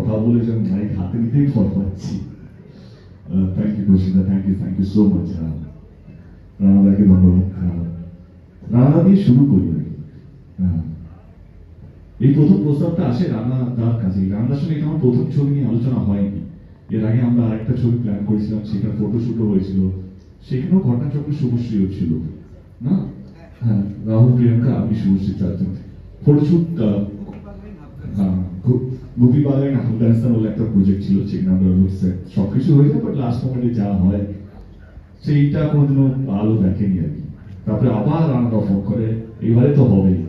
কথা বলে যেন মাইক হাতে নিতেই ভয় পাচ্ছি। থ্যাংক ইউ কৌশিকদা, থ্যাংক ইউ সো মাচ। রানাদাকে ধন্যবাদ। রানা দিয়ে শুরু করি। এই প্রথম প্রস্তাবটা আসে রানাদার কাছে। রানাদার সঙ্গে এটা আমার প্রথম ছবি নিয়ে আলোচনা হয়নি। এর আগে আমরা আরেকটা ছবি প্ল্যান করেছিলাম, সেটা ফটোশুটও হয়েছিল, সেখানেও ঘটনাচক্রে শুভশ্রীও ছিল না? হ্যাঁ, রাহুল, প্রিয়াঙ্কা, আমি, শুভশ্রী চারজন ফটোশুট। গুপি বাগান আফগানিস্তান বলে একটা প্রজেক্ট ছিল, সেখানে আমরা সবকিছু হয়ে যায়, বাট লাস্ট মোমেন্টে যা হয় সেইটা কোনোদিনও আলো দেখেনি আর কি। তারপরে আবার রানাদা ফোন করে, এবারে তো হবেই।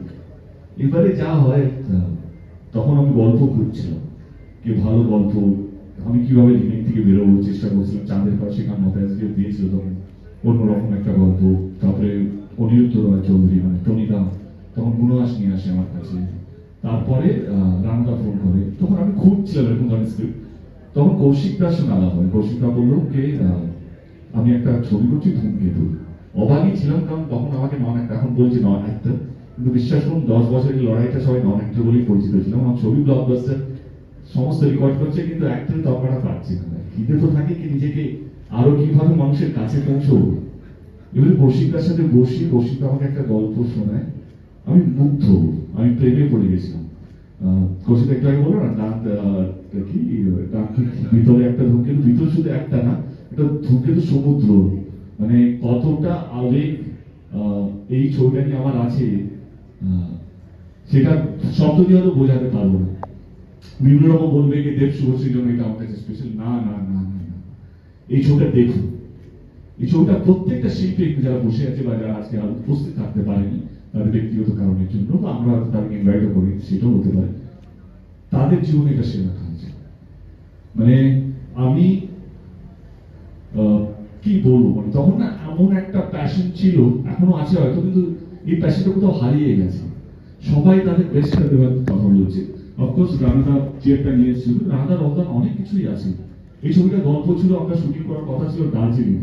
এবারে যা হয়, তখন আমি গল্প খুঁজছিলাম, কি ভালো গল্প, আমি কিভাবে রিমেক থেকে বেরোবো চেষ্টা করছিলাম। চাঁদের পাশে গান মতাজ দিয়েছিল তখন অন্যরকম একটা গল্প। তারপরে অনিরুদ্ধ রয় চৌধুরী মানে টনিদা তখন গুণাস নিয়ে আসে আমার কাছে। তারপরে রানাদা ফোন করে, তখন আমি খুঁজছিলাম এরকম ধরনের স্ক্রিপ্ট। তখন কৌশিকদার সঙ্গে আলাপ হয়। কৌশিকদা বললো কে আমি একটা ছবি করছি ধূমকেতু। অবাকই ছিলাম, কারণ তখন আমাকে নন অ্যাক্টর, এখন বলছি নন অ্যাক্টর, কিন্তু বিশ্বাস করুন 10 বছরের লড়াইটা সবাই নন অ্যাক্টর বলেই পরিচিত ছিলাম। আমার ছবি ব্লকবাস্টার সমস্ত রেকর্ড করছে, কিন্তু অ্যাক্টর তকমাটা পাচ্ছি না। খিদে তো থাকে কি নিজেকে আরো কিভাবে মানুষের কাছে পৌঁছবো। এবারে কৌশিকদার সাথে বসি, কৌশিকদা আমাকে একটা গল্প শোনায়, আমি মুগ্ধ, আমি প্রেমে পড়ে গেছিলাম। কৌশিক একটু আগে বললো না, কি ভিতরে একটা ধূমকেতু, ভিতরে শুধু একটা না, এটা ধূমকেতু সমুদ্র, মানে কতটা আবেগ এই ছবিটা নিয়ে আমার আছে, সেটা শব্দ দিয়ে হয়তো বোঝাতে পারবো না। বিভিন্ন রকম বলবে কি দেব শুভশ্রীর জন্য এটা আমার কাছে স্পেশাল। না না না না, এই ছবিটা দেখুন। এই ছবিটা প্রত্যেকটা শিল্পী যারা বসে আছে বা যারা আজকে উপস্থিত থাকতে পারেনি তাদের ব্যক্তিগত কারণের জন্য, বা আমরা তাদেরকে ইনভাইটও করি, সেটাও হতে পারে, তাদের জীবনে এটা সেরা কাজ। মানে আমি কি বলবো, মানে তখন না এমন একটা প্যাশন ছিল, এখনো আছে হয়তো, কিন্তু এই প্যাশনটা কোথাও হারিয়ে গেছে। সবাই তাদের বেস্টটা দেওয়ার কথা বলছে। অফকোর্স রানাদা চেয়ারটা নিয়েছিল, রানাদার অবদান অনেক কিছুই আছে। এই ছবিটা গল্প ছিল, আমরা শুটিং করার কথা ছিল দার্জিলিং।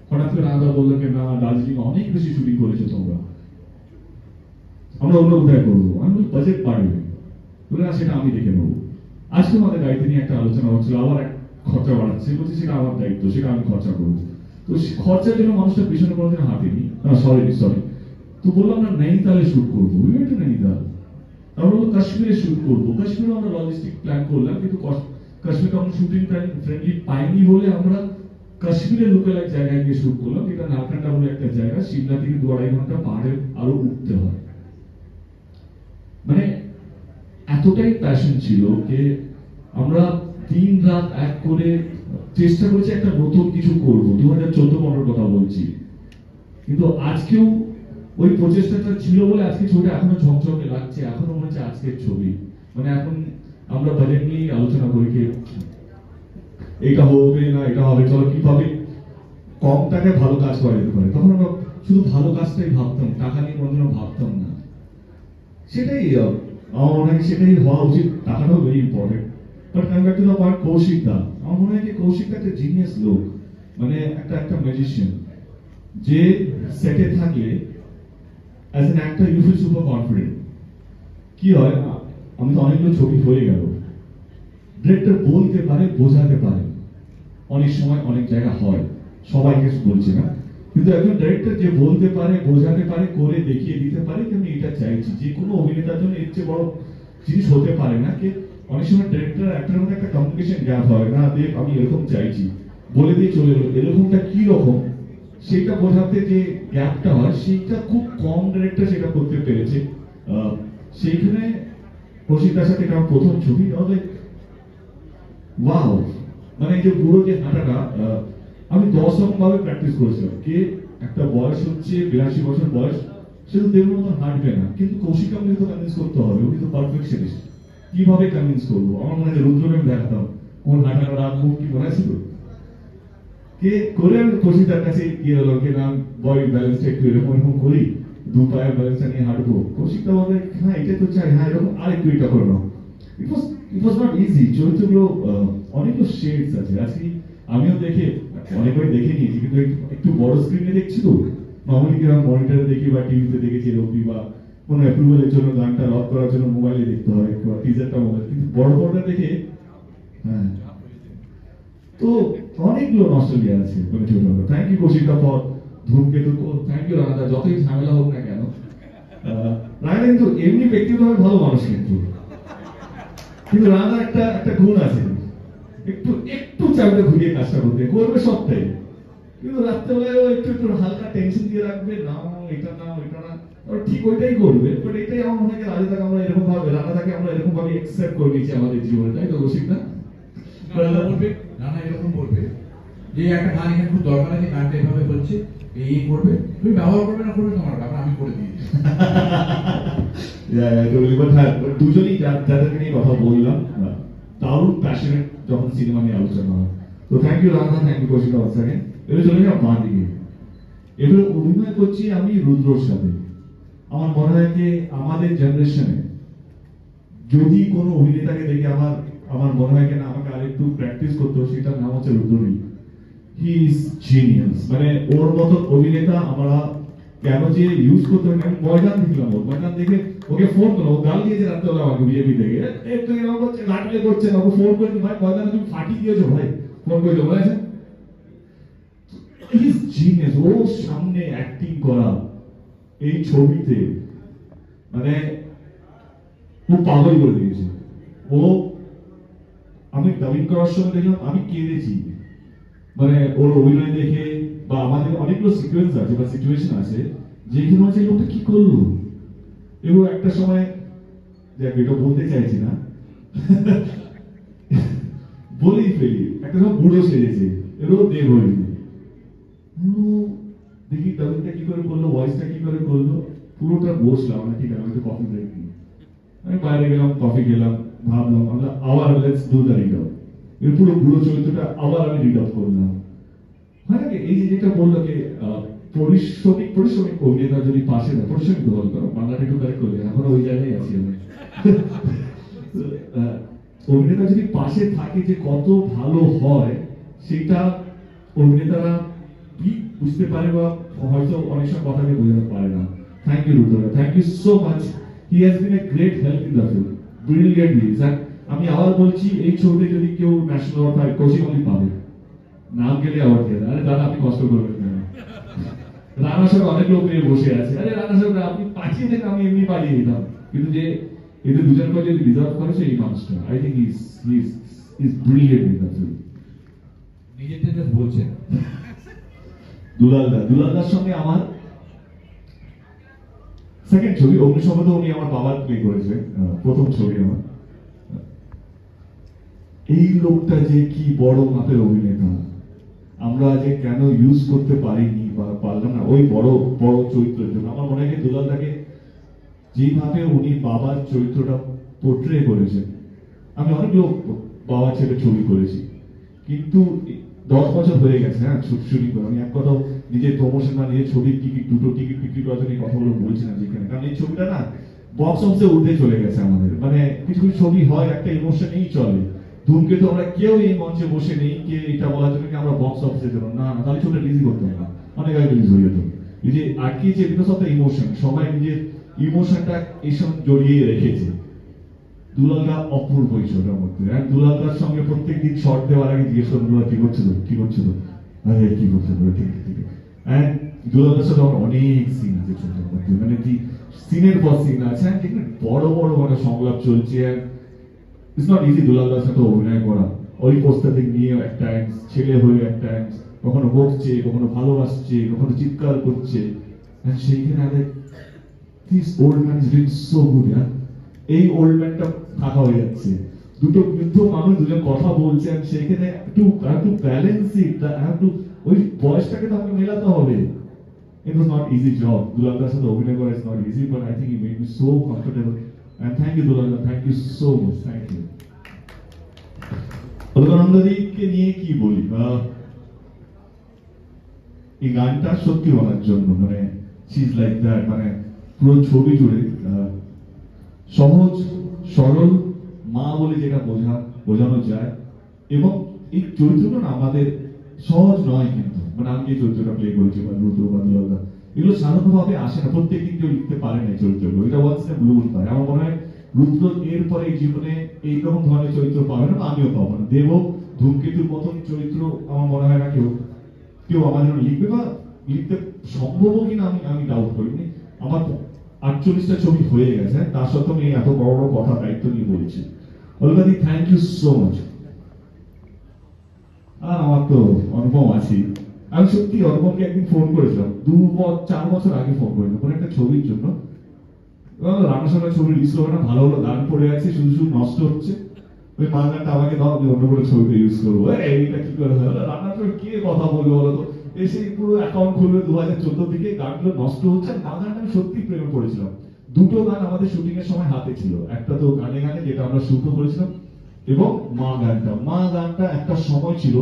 হঠাৎ করে রানাদা বললো যে না, দার্জিলিং অনেক বেশি শুটিং করেছো তোমরা, আমরা অন্য কোথায় করবো। আমি বাজেট বাড়বে বলে, না সেটা আমি দেখে নেবো। আজকে আমাদের গাড়িতে নিয়ে একটা আলোচনা হচ্ছিল, আবার এক খরচা বাড়াচ্ছে, বলছি সেটা আমার দায়িত্ব, সেটা আমি খরচা করবো। তো খরচার জন্য মানুষটা পিছনে কোনোদিন হাঁটেনি। সরি, তো বললাম না নৈনিতালে শুট করবো, নৈনিতাল। আমরা বলবো কাশ্মীরে শুট করবো, কাশ্মীরে আমরা লজিস্টিক প্ল্যান করলাম, কিন্তু কাশ্মীরে আমরা শুটিং ফ্রেন্ডলি পাইনি বলে আমরা কাশ্মীরের লোকাল এক জায়গায় গিয়ে শুট করলাম, যেটা নারকান্ডা বলে একটা জায়গা, সিমলা থেকে 2-2.5 ঘন্টা পাহাড়ে আরো উঠতে হয়। মানে এতটাই প্যাশন ছিল যে আমরা দিন রাত এক করে চেষ্টা করেছি একটা নতুন কিছু করবো। 2014-15 কথা বলছি, কিন্তু আজকেও ওই প্রচেষ্টাটা ছিল বলে আজকে ছবিটা এখনো ঝকঝকে লাগছে, এখনো মনে হচ্ছে আজকের ছবি। মানে এখন আমরা বাজেট নিয়ে আলোচনা করি কি এটা হবে না এটা হবে, চলো কিভাবে কম টাকায় ভালো কাজ করা যেতে পারে। তখন আমরা শুধু ভালো কাজটাই ভাবতাম, টাকা নিয়ে কোনোদিনও ভাবতাম না। সেটাই আমার মনে হয় সেটাই হওয়া উচিত, টাকাটাও very important. But coming back to the point, কৌশিকদা, আমার মনে হয় যে কৌশিকদা একটা জিনিয়াস লোক, মানে একটা ম্যাজিশিয়ান, যে সেটে থাকলে as an actor you feel super confident. কি হয়, আমি তো অনেকগুলো ছবি হয়ে গেল, ডিরেক্টর বলতে পারে, বোঝাতে পারে, অনেক সময় অনেক জায়গা হয়, সবাইকে বলছে না, কিন্তু একজন ডিরেক্টর যে বলতে পারে, বোঝাতে পারে, করে দেখিয়ে দিতে পারে যে আমি এটা চাইছি। যে কোনো অভিনেতার জন্য এর চেয়ে বড় জিনিস হতে পারে না। যে অনেক সময় ডিরেক্টর অ্যাক্টরের মধ্যে একটা কমিউনিকেশন গ্যাপ হয়, না দেখ আমি এরকম চাইছি, বলে দিয়ে চলে এলো, এরকমটা কি রকম সেটা বোঝাতে যে গ্যাপটা হয়, সেইটা খুব কম ডিরেক্টর সেটা করতে পেরেছে। সেইখানে কৌশিকদার সাথে এটা আমার প্রথম ছবি, তাহলে ওয়াও, মানে এই যে পুরো যে হাঁটাটা আমি 10 রকম ভাবে প্র্যাকটিস করেছিলাম। কে একটা বয়স হচ্ছে 82 বছর বয়স, সে তো দেবের মতো হাঁটবে না, কিন্তু কৌশিক আমাকে তো কনভিন্স করতে হবে, উনি তো পারফেকশনিস্ট, কিভাবে কনভিন্স করবো। আমার মনে হয় রুদ্রকে আমি দেখাতাম কোন হাঁটাটা রাত মুখ কি বানাইছিল, কে করে আমি কৌশিকদার কাছে গিয়ে হলো কি না বডি ব্যালেন্সটা একটু এরকম করি, 2 পায়ের ব্যালেন্সটা নিয়ে হাঁটবো। কৌশিকদা বলে হ্যাঁ এটা তো চাই, হ্যাঁ এরকম আরেকটু এটা করে নাও। ইট ওয়াজ নট ইজি। চরিত্রগুলো অনেকগুলো শেডস আছে। আজকে আমিও দেখে অনেকবার দেখে নিয়েছি, কিন্তু একটু বড় স্ক্রিনে দেখছি তো, নর্মালি কিরকম মনিটরে দেখি বা টিভিতে দেখেছি রবি, বা কোনো অ্যাপ্রুভালের জন্য গানটা লক করার জন্য মোবাইলে দেখতে হয়, বা টিজারটা মোবাইল, কিন্তু বড় বড়টা দেখে হ্যাঁ, তো অনেকগুলো নস্টালজিয়া আছে মানে ছোটবেলা। থ্যাংক ইউ কৌশিকদা ফর ধূমকেতু, থ্যাংক ইউ রানাদা, যতই ঝামেলা হোক না কেন। রানা কিন্তু এমনি ব্যক্তিগতভাবে ভালো মানুষ, কিন্তু কিন্তু রানা একটা একটা গুণ আছে, একটু একটু চাপটা ঘুরিয়ে কাজটা করতে করবে সবটাই, কিন্তু রাত্রেবেলায় ও একটু একটু হালকা টেনশন দিয়ে রাখবে, না এটা না ওইটা না, আর ঠিক ওইটাই করবে। বাট এটাই আমার মনে হয় রাজাদাকে আমরা এরকম ভাবে, রানাদাকে আমরা এরকম ভাবে একসেপ্ট করে নিয়েছি আমাদের জীবনে, তাই তো কৌশিক না? রানা বলবে, রানা এরকম বলবে যে একটা গান এখানে খুব দরকার আছে, গানটা এভাবে হচ্ছে, এই করবে, তুমি ব্যবহার করবে না করবে তোমার ব্যাপার, আমি করে দিয়েছি। দুজনেই যাদেরকে নিয়ে কথা বললাম দারুণ প্যাশনেট যখন সিনেমা নিয়ে আলোচনা হয়। তো thank you Rana, thank you Koushik once again। এবার চলে যাও বাঁ দিকে। এবার অভিনয় করছি আমি রুদ্রর সাথে। আমার মনে হয় যে আমাদের জেনারেশনে যদি কোনো অভিনেতাকে দেখে আমার আমার মনে হয় না আমাকে আরেকটু প্র্যাকটিস করতে হবে, সেটার নাম হচ্ছে রুদ্রই। হি ইজ জিনিয়াস, মানে ওর মতো অভিনেতা আমরা কেন যে ইউজ করতে হবে। আমি ময়দান দেখলাম, ওর ময়দান দেখে ওকে ফোন করলো, ও গাল দিয়েছে রাত্রেবেলা আমাকে বিজেপি থেকে, একটু এরকম করছে নাটকে করছে না, ওকে ফোন করে ভাই ময়দানে তুমি ফাটিয়ে দিয়েছো ভাই, ফোন করেছো বলেছে। হি ইজ জিনিয়াস, ওর সামনে অ্যাক্টিং করা এই ছবিতে মানে ও পাগল করে দিয়েছে। ও আমি ডাবিং করার সময় দেখলাম আমি কেঁদেছি, মানে ওর অভিনয় দেখে। বা আমাদের অনেকগুলো সিকোয়েন্স আছে বা সিচুয়েশন আছে যেখানে হচ্ছে লোকটা কি করলো, এবং একটা সময় দেখ এটা বলতে চাইছি না বলেই ফেলি, একটা সময় বুড়ো সেজেছে, এরও দেব হয়নি, দেখি ডাবিংটা কি করে করলো, ভয়েসটা কি করে করলো, পুরোটা বসলাম না, ঠিক আছে আমি তো কফি ব্রেক নিই, আমি বাইরে গেলাম, কফি খেলাম, ভাবলাম আমরা আবার let's do the read out. এর পুরো পুরো চরিত্রটা আবার আমি রিড আউট করলাম। হয় নাকি এই যে যেটা বললো যে পরিশ্রমিক অভিনেতা যদি পাশে না, পরিশ্রমিক বল করো বাংলাটা একটু কারেক্ট করে, এখন ওই জায়গায় আছি আমি। অভিনেতা যদি পাশে থাকে যে কত ভালো হয়, সেটা অভিনেতারা বুঝতে পারে বা হয়তো অনেক সময় কথাকে বোঝাতে পারে না। Thank you Rudra, thank you so much. He has been a great help in the film, brilliantly. আমি আবার বলছি এই ছবিতে যদি কেউ ন্যাশনাল অ্যাওয়ার্ড পায় কৌশিক অলি পাবে, নাম গেলে আওয়ার্ড দেবে। আরে দাদা আপনি কষ্ট করবেন না, রানা সাহেব অনেক লোক নিয়ে বসে আছে, আরে রানা সাহেব আপনি পাঠিয়ে দেন, আমি এমনি পাঠিয়ে দিতাম, কিন্তু যে এদের দুজন করে যদি রিজার্ভ করেছে এই মানুষটা, I think is brilliant in the film. নিজেরটা জাস্ট বলছেন। দুলালদার সঙ্গে আমার সেকেন্ড ছবি অগ্নিশপথে, উনি আমার বাবার প্লে করেছে, প্রথম ছবি আমার। এই লোকটা যে কি বড় মাপের অভিনেতা, আমরা যে কেন ইউজ করতে পারিনি বা পারলাম না ওই বড় বড় চরিত্রের জন্য। আমার মনে হয় দুলালদাকে যেভাবে উনি বাবার চরিত্রটা পোর্ট্রে করেছেন, আমি অনেক লোক বাবা ছেলে ছবি করেছি, কিন্তু 10 বছর হয়ে গেছে হ্যাঁ শুটিং করে। আমি এক কথাও নিজের প্রমোশন বা নিজের ছবির টিকিট, দুটো টিকিট বিক্রি করার জন্য এই কথাগুলো বলছি না যেখানে, কারণ এই ছবিটা না বক্স অফিসে উঠে চলে গেছে আমাদের। মানে কিছু কিছু ছবি হয় একটা ইমোশনেই চলে, ধূমকেতু আমরা কেউ এই মঞ্চে বসে নেই কে এটা বলার জন্য কি আমরা বক্স অফিসের জন্য, না না, তাহলে ছবিটা রিলিজ করতে হবে না, অনেক আগে রিলিজ হয়ে যেত। এই যে আটকিয়েছে বিকজ অফ দ্য ইমোশন, সবাই নিজের ইমোশনটা এর সঙ্গে জড়িয়ে রেখেছে। দুলালদা অপূর্ব এই ছবিটার মধ্যে, আর দুলালদার সঙ্গে প্রত্যেকদিন শর্ট দেওয়ার আগে জিজ্ঞেস করবো দুলাল কি করছিল কি করছিল, আরে কি করছিল, ঠিক ঠিক। এন্ড দুলালদার সাথে আমার অনেক সিন আছে ছবিটার মধ্যে, মানে কি সিনের পর সিন আছে, যেখানে বড় বড় মানে সংলাপ চলছে। ইটস নট ইজি দুলালদার সাথে অভিনয় করা, ওই পোস্টারিং নিয়ে এক টাইম, ছেলে হয়ে এক টাইম, কখনো বকছে, কখনো ভালোবাসছে, কখনো চিৎকার করছে, এন্ড সেইখানে আগে this old man is doing so good. এই ওল্ড ম্যানটা থাকা হয়ে যাচ্ছে, দুটো বৃদ্ধ মানুষ দুজন কথা বলছে, আর সেখানে একটু ব্যালেন্স ইট, ওই বয়সটাকে তো আমাকে মেলাতে হবে। It was not easy job. Dulalda's সাথে অভিনয় করা is not easy, but I think he made me so comfortable. And thank you Dulalda, thank you so much, thank you. অলকানন্দাদিকে নিয়ে কি বলি, এই গানটা সত্যি বলার জন্য, মানে she is like that, মানে পুরো ছবি জুড়ে সহজ সরল মা বলে যেটা বোঝানো যায়, এবং এই চরিত্রটা না আমাদের সহজ নয়, কিন্তু মানে আমি যে চরিত্রটা প্লে করেছি বা রুদ্র বা দুলালদা, এগুলো সাধারণভাবে আসে না, প্রত্যেকদিন কেউ লিখতে পারে না এই চরিত্রগুলো, এটা ওয়ান্স ইন ব্লু পায়। আমার মনে হয় রুদ্র এরপরে এই জীবনে এইরকম ধরনের চরিত্র পাবে না, আমিও পাবো না। দেব ধূমকেতুর মতন চরিত্র আমার মনে হয় না কেউ কেউ আমার জন্য লিখবে বা লিখতে সম্ভবও কিনা আমি ডাউট করিনি। আমার 48টা ছবি হয়ে গেছে, তার সত্ত্বেও আমি এত বড় বড় কথা দায়িত্ব নিয়ে বলছি। অলকাদি, থ্যাংক ইউ সো মাচ। আর আমার তো অনুপম আছি। আমি সত্যি অনুপমকে একদিন ফোন করেছিলাম, 4 বছর আগে ফোন করেছিলাম কোনো একটা ছবির জন্য। রান্নার সঙ্গে ছবি রিলিজ করবে না, ভালো ভালো গান পড়ে আছে, শুধু শুধু নষ্ট হচ্ছে, ওই মা গানটা আমাকে দাও, আমি অন্য কোনো ছবিতে ইউজ করবো। এইটা কি করে হয়? রান্নার সঙ্গে কে কথা বলবে বলো তো? এসে পুরো অ্যাকাউন্ট খুলবে 2014 দিকে, গানগুলো নষ্ট হচ্ছে। মা গানটা আমি সত্যি প্রেমে পড়েছিলাম। দুটো গান আমাদের শুটিং এর সময় হাতে ছিল, একটা তো গানে গানে যেটা আমরা শুরু করেছিলাম, এবং মা গানটা একটা সময় ছিল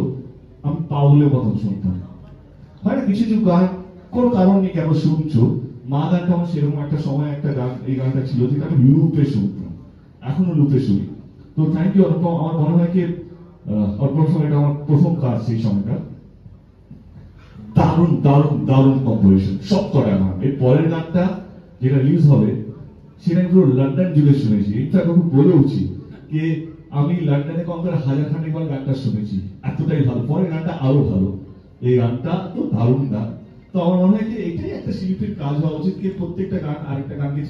আমি পাউলের মতন শুনতাম। হয় না কিছু কিছু গান কোনো কারণ নেই কেন শুনছো, মা গানটা আমার সেরকম একটা সময় একটা গান, এই গানটা ছিল যেটা আমি লুপে শুনতাম, এখনো লুপে শুনি। তো থ্যাংক ইউ অনুপম। আমার মনে হয় কি অনুপম সময়টা আমার প্রথম কাজ, সেই সময়টা দারুণ দারুণ দারুণ কম্পোজিশন সব কটা গান। এর পরের গানটা যেটা রিলিজ হবে সেটা পুরো লন্ডন জুড়ে শুনেছি। ইনফ্যাক্ট আমি বলেওছি যে আমি লন্ডনে কম করে 1000 বার গানটা শুনেছি, এতটাই ভালো। পরের গানটা আরো ভালো। এই গানটা তো দারুণ গান। তো আমার মনে হয় যে এটাই একটা শিল্পীর কাজ হওয়া উচিত, যে প্রত্যেকটা গান আরেকটা গানকে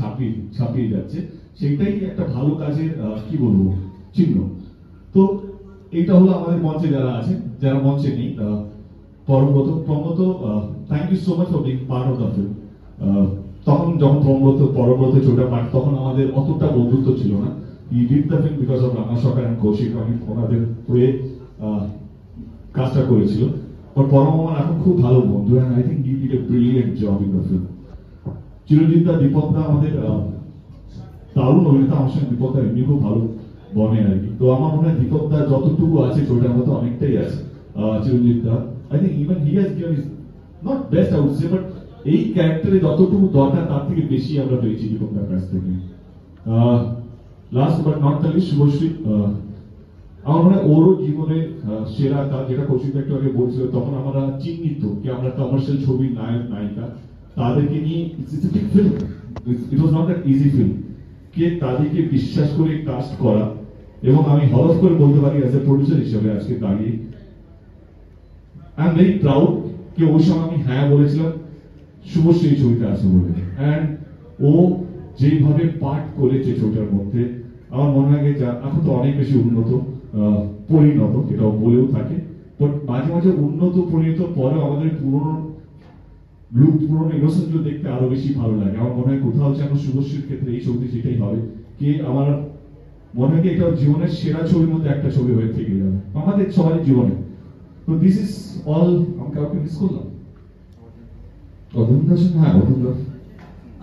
ছাপিয়ে যাচ্ছে, সেইটাই একটা ভালো কাজের কি বলবো চিহ্ন। তো এইটা হলো আমাদের মঞ্চে যারা আছেন, যারা মঞ্চে নেই। Parambrata, thank you so much for being part of the film. তখন যখন পরমব্রত ছবিটা পাঠ, তখন আমাদের অতটা বন্ধুত্ব ছিল না। I did the film because of Rana Sarkar and Kaushik. আমি ওনাদের হয়ে কাজটা করেছিল। বাট পরম আমার এখন খুব ভালো বন্ধু, and I think he did a brilliant job in the film. Chiranjit da, Deepak da আমাদের দারুণ অভিনেতা। আমার সঙ্গে দীপক দা এমনি খুব ভালো বনে আর কি। তো আমার মনে হয় দীপক দা যতটুকু আছে ছবিটার মতো অনেকটাই আছে। চিরঞ্জিত দা, I think even he has given his not best I would say, but এই ক্যারেক্টারে যতটুকু দরকার তার থেকে বেশি আমরা পেয়েছি দীপকদার কাছ থেকে। Last but not the list, Subhashree. আমার মনে হয় ওরও জীবনে সেরা কাজ, যেটা কৌশিক একটু আগে বলছিল, তখন আমরা চিহ্নিত কি আমরা কমার্শিয়াল ছবির নায়ক নায়িকা, তাদেরকে নিয়ে it's a big film, it was not that easy film, কে তাদেরকে বিশ্বাস করে কাস্ট করা। এবং আমি হলফ করে বলতে পারি অ্যাজ এ প্রডিউসার হিসেবে আজকে দাঁড়িয়ে আই এম ভেরি প্রাউড যে ওই সময় আমি হ্যাঁ বলেছিলাম শুভশ্রী এই ছবিটা আছে বলে। অ্যান্ড ও যেভাবে পাঠ করেছে ছবিটার মধ্যে, আমার মনে হয় যে এখন তো অনেক বেশি উন্নত পরিণত, এটাও বলেও থাকে, বাট মাঝে মাঝে উন্নত পরিণত পরেও আমাদের পুরনো লুক, পুরনো ইনোসেন্ট গুলো দেখতে আরো বেশি ভালো লাগে। আমার মনে হয় কোথাও যেন শুভশ্রীর ক্ষেত্রে এই ছবিতে সেটাই হবে, কি আমার মনে হয় এটা জীবনের সেরা ছবির মধ্যে একটা ছবি হয়ে থেকে যাবে আমাদের সবার জীবনে। তো দিস ইজ অল। আমি কাউকে মিস করলাম? অধুন্দা সিং, হ্যাঁ অধুন্দা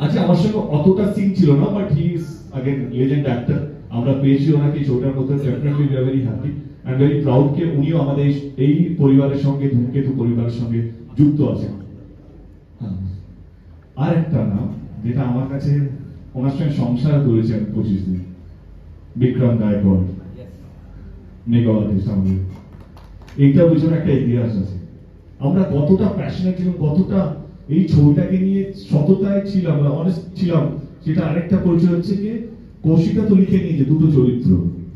আচ্ছা, আমার সঙ্গে অতটা সিন ছিল না, but he is again legend actor. আমরা পেয়েছি ওনাকে ছবিটার মধ্যে, definitely we are very happy and very proud কে উনিও আমাদের এই পরিবারের সঙ্গে, ধূমকেতু পরিবারের সঙ্গে যুক্ত আছেন। আর একটা নাম যেটা আমার কাছে, ওনার সঙ্গে সংসার করেছেন 25 দিন, বিক্রম গায়কোয়াড়, মেগা আর্টিস্ট আমাদের। এইটা পিছনে একটা ইতিহাস আছে। আমরা কতটা প্যাশনেট ছিলাম, কতটা এই ছবিটাকে নিয়ে সততায় ছিলাম, অনেস্ট ছিলাম, সেটা আরেকটা পরিচয় হচ্ছে কি কৌশিকা তো লিখে নিয়েছে দুটো চরিত্র।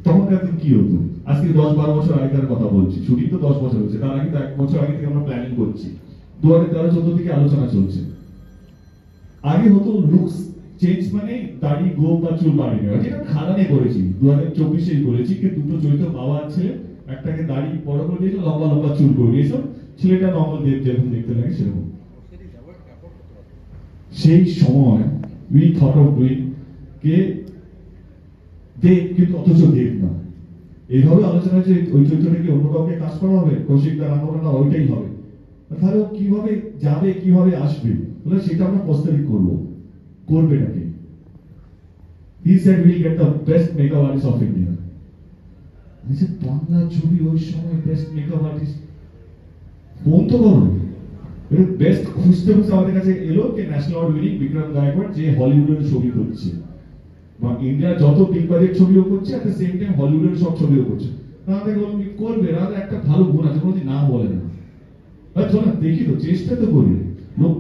তখনকার দিন কি হতো, আজকে 10-12 বছর আগেকার কথা বলছি, শুটিং তো 10 বছর হচ্ছে, তার আগে তো 1 বছর আগে থেকে আমরা প্ল্যানিং করছি, 2013-14 থেকে আলোচনা চলছে। আগে হতো লুকস চেঞ্জ মানে দাড়ি, গোপ বা চুল বাড়িয়ে নেওয়া, যেটা খাদানে করেছি, 2024-এ করেছি, কিন্তু দুটো চরিত্র বাবা আর ছেলে, একটাকে দাড়ি বড় করে দিয়েছিল, লম্বা লম্বা চুল করে দিয়েছিল, ছেলেটা নর্মাল যেরকম দেখতে লাগে সেরকম। সেই সময় উই থট অফ ডুইং কে দেখ, কিন্তু অথচ দেখ না, এইভাবে আলোচনা যে ওই চরিত্রটাকে অন্য কাউকে কাজ করা হবে, কৌশিক দা রান্না না ওইটাই হবে, তাহলে ও কিভাবে যাবে, কিভাবে আসবে, বলে সেটা আমরা প্রস্তাবিত করবো, করবেটাকে। He said we'll get the best makeup artist of India. I said Bangla ছবি ওই সময় বেস্ট মেকআপ আর্টিস্ট ফোন তো করো, বেস্ট খুঁজতে খুঁজতে আমাদের কাছে এলো যে national award winning Vikram Gaikwad, যে হলিউডের ছবি করছে বা ইন্ডিয়ার যত বিগ বাজেট ছবিও করছে, এট দ্য সেম টাইম হলিউডের সব ছবিও করছে। আমাদের বলুন কি করবে, আমাদের একটা ভালো গুণ আছে, কোনোদিন না বলে না, চলো দেখি তো, চেষ্টা তো করি। লোক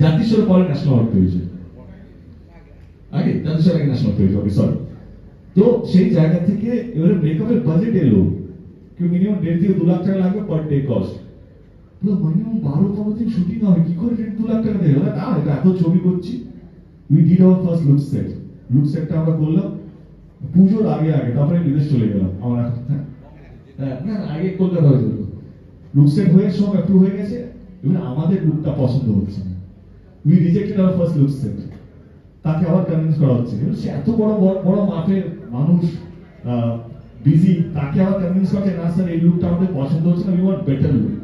জাতিস্বর পরে ন্যাশনাল অ্যাওয়ার্ড পেয়েছে, আগে জাতীয় আগে ন্যাশনাল পেজ, ওকে সরি। তো সেই জায়গা থেকে এবারে মেকআপের বাজেট এলো কি মিনিমাম 1.5 থেকে 2 লাখ টাকা লাগবে পার ডে কস্ট। তো মিনিমাম 12-15 দিন শুটিং হবে, কি করে 2 লাখ টাকা দেবে? না এটা এত ছবি করছি। We did our first look set. Look সেটটা আমরা করলাম পুজোর আগে তারপরে বিদেশ চলে গেলাম আমরা। না আগে কলকাতা হয়েছিল, লুক সেট হয়ে সব অ্যাপ্রুভ হয়ে গেছে, এবার আমাদের লুকটা পছন্দ হচ্ছে না। We rejected our first look set. তাকে আবার কনভিন্স করা হচ্ছে, সে এত বড় বড় মাপের মানুষ, বিজি, তাকে আবার কনভিন্স করছে না স্যার এই লুকটা আমাদের পছন্দ হচ্ছে না, উই ওয়ান্ট বেটার লুক।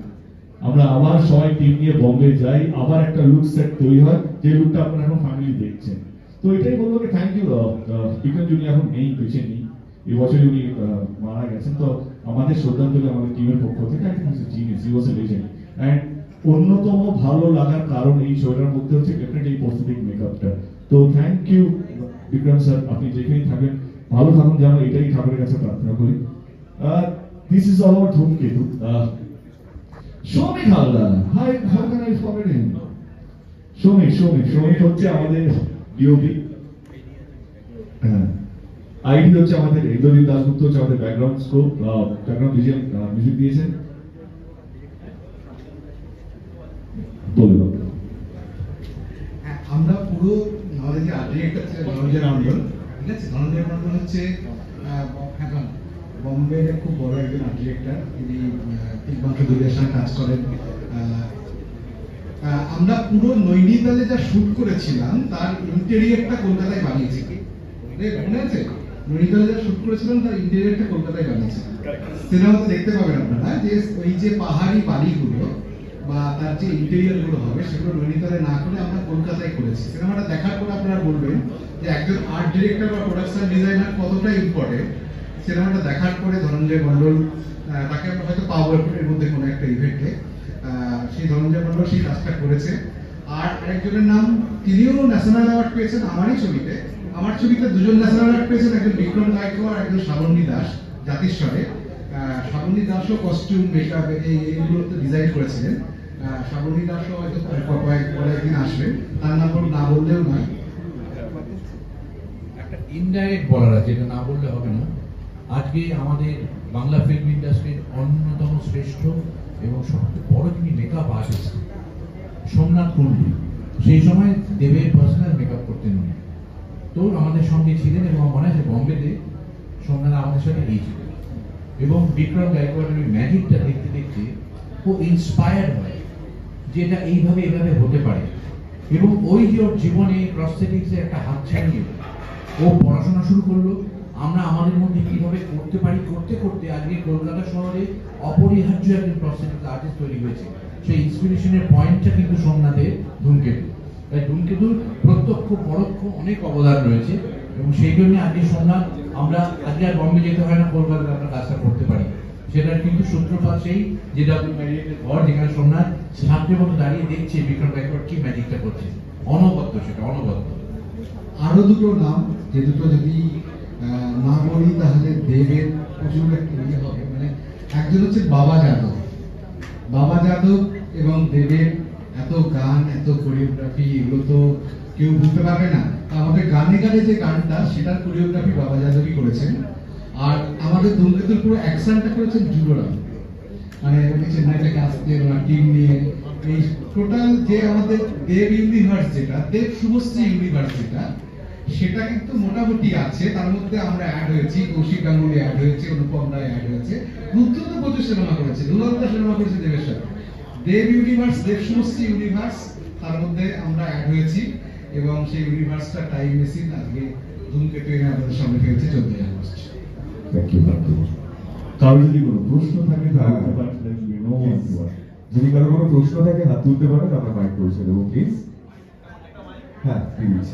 আমরা আবার সবাই টিম নিয়ে বম্বে যাই, আবার একটা লুক সেট তৈরি হয়, যে লুকটা আপনারা এখন ফাইনালি দেখছেন। তো এটাই বলবো যে থ্যাংক ইউ বিক্রম জুনি, এখন নেই, বেঁচে নেই, এবছর উনি মারা গেছেন। তো আমাদের শ্রদ্ধাঞ্জলি আমাদের টিমের পক্ষ থেকে, genius, he was a legend. And অন্যতম ভালো লাগার কারণ এই শোটার মধ্যে হচ্ছে ডেফিনেটলি এই প্রস্থেটিক মেকআপটা। তো থ্যাংক ইউ বিক্রম স্যার, আপনি যেখানেই থাকেন ভালো থাকুন, যেন এটাই ঠাকুরের কাছে প্রার্থনা করি। This is all our Dhumketu. Soumik Haldar, hi, how can I forget him? Soumik হচ্ছে আমাদের ডিওপি, আইডি হচ্ছে আমাদের ইন্দ্রজিৎ দাশগুপ্ত, হচ্ছে আমাদের ব্যাকগ্রাউন্ড স্কোর, ব্যাকগ্রাউন্ড মিউজিক দিয়েছেন। আমরা পুরো আমাদের যে আর্ট ডিরেক্টর ছিলেন ধনঞ্জয় মন্ডল, ঠিক আছে, ধনঞ্জয় মন্ডল হচ্ছে বম্বের খুব বড় একজন আর্ট ডিরেক্টর, তিনি তিনবংশ দুর্গের সঙ্গে কাজ করেন। আমরা পুরো নৈনিতালে যা শুট করেছিলাম তার ইন্টেরিয়রটা কলকাতায় বানিয়েছি, মনে আছে? নৈনিতালে যা শুট করেছিলাম তার ইন্টেরিয়রটা কলকাতায় বানিয়েছি। সিনেমাতে দেখতে পাবেন আপনারা যে ওই যে পাহাড়ি বাড়িগুলো বা তার যে ইন্টেরিয়র গুলো হবে সেগুলো নৈনিতালে না করে আমরা কলকাতায় করেছি। সিনেমাটা দেখার পর আপনারা বলবেন যে একজন আর্ট ডিরেক্টর বা প্রোডাকশন ডিজাইনার কতটা ইম্পর্টেন্ট। সিনেমাটা দেখার পরে ধনঞ্জয় মন্ডল, তাকে আমরা হয়তো পাবো এর মধ্যে কোনো একটা ইভেন্টে, সেই ধনঞ্জয় মন্ডল সেই কাজটা করেছে। আর আরেকজনের নাম, তিনিও ন্যাশনাল অ্যাওয়ার্ড পেয়েছেন আমারই ছবিতে। আমার ছবিতে দুজন ন্যাশনাল অ্যাওয়ার্ড পেয়েছেন, একজন বিক্রম গায়কোয়াড় আর একজন শ্রাবণী দাস জাতিস্বরে। শ্রাবণী দাসও কস্টিউম মেকআপ এইগুলোতে ডিজাইন করেছিলেন। শ্রাবণী দাসও হয়তো কয়েকদিন আসবেন, তার নাম না বললেও নয়। একটা ইনডাইরেক্ট বলার আছে, এটা না বললে হবে না। আজকে আমাদের বাংলা ফিল্ম ইন্ডাস্ট্রির অন্যতম শ্রেষ্ঠ এবং সবচেয়ে বড় যিনি মেকআপ আর্টিস্ট সোমনাথ কুন্ডু, সেই সময় দেবের পার্সোনাল মেকআপ করতেন উনি। তো আমাদের সঙ্গে ছিলেন এবং মনে আছে বম্বেতে সোমনাথ আমাদের সাথে গিয়েছিল। এবং বিক্রম গায়কোয়াড়ের ওই ম্যাজিকটা দেখতে দেখতে ও ইন্সপায়ার্ড হয় যে এটা এইভাবে এভাবে হতে পারে। এবং ওই যে ওর জীবনে প্রস্থেটিক্সে একটা হাত ছাড়িয়ে ও পড়াশোনা শুরু করলো, আমরা আমাদের মধ্যে কিভাবে করতে পারি, করতে করতে আজকে কলকাতা শহরে অপরিহার্য একজন প্রস্থেটিক্স আর্টিস্ট তৈরি হয়েছে। সেই ইন্সপিরেশনের পয়েন্টটা কিন্তু সোমনাথের ধূমকেতু। তাই ধূমকেতুর প্রত্যক্ষ পরোক্ষ অনেক অবদান রয়েছে এবং সেই জন্য আজকে সোমনাথ, আমরা আজকে আর বম্বে যেতে হয় না, কলকাতায় আমরা কাজটা করতে পারি। সেটার কিন্তু সূত্রপাত সেই জেডব্লিউ ম্যারিয়েটের ঘর, যেখানে সোমনাথ ছাত্রের মতো দাঁড়িয়ে দেখছে বিক্রম গায়কোয়াড় কি ম্যাজিকটা করছে। অনবদ্য, সেটা অনবদ্য। আরো দুটো নাম, যে দুটো যদি না বলি তাহলে দেবের প্রচুর একটা ইয়ে হবে। মানে একজন হচ্ছে বাবা যাদব। বাবা যাদব এবং দেবের এত গান, এত কোরিওগ্রাফি, এগুলো তো কেউ বুঝতে পারবে না। আমাদের গানে গানে যে গানটা, সেটার কোরিওগ্রাফি বাবা যাদবই করেছেন। আর আমাদের ধূমকেতুর পুরো অ্যাকশনটা করেছেন যুবরাম, মানে উনি চেন্নাই থেকে আসতেন ওনার টিম নিয়ে। এই টোটাল যে আমাদের দেব ইউনিভার্স, যেটা দেব শুভশ্রী ইউনিভার্স, যেটা সেটা কিন্তু মোটামুটি আছে। তার মধ্যে আমরা অ্যাড হয়েছি, কৌশিক গাঙ্গুলি অ্যাড হয়েছে, অনুপম রায় অ্যাড হয়েছে, রুদ্র তো প্রচুর সিনেমা করেছে, দুর্গা সিনেমা করেছে দেবের সাথে। দেব ইউনিভার্স, দেব শুভশ্রী ইউনিভার্স, তার মধ্যে আমরা অ্যাড হয়েছি এবং সেই ইউনিভার্সটা টাইম মেশিন আজকে ধূমকেতু এনে আমাদের সামনে ফেলছে 14 আগস্ট। Thank you. কারোর যদি কোনো প্রশ্ন থাকে যদি কারো কোনো প্রশ্ন থাকে হাত তুলতে পারেন, আমরা মাইক পৌঁছে দেবো প্লিজ। হ্যাঁ, প্লিজ।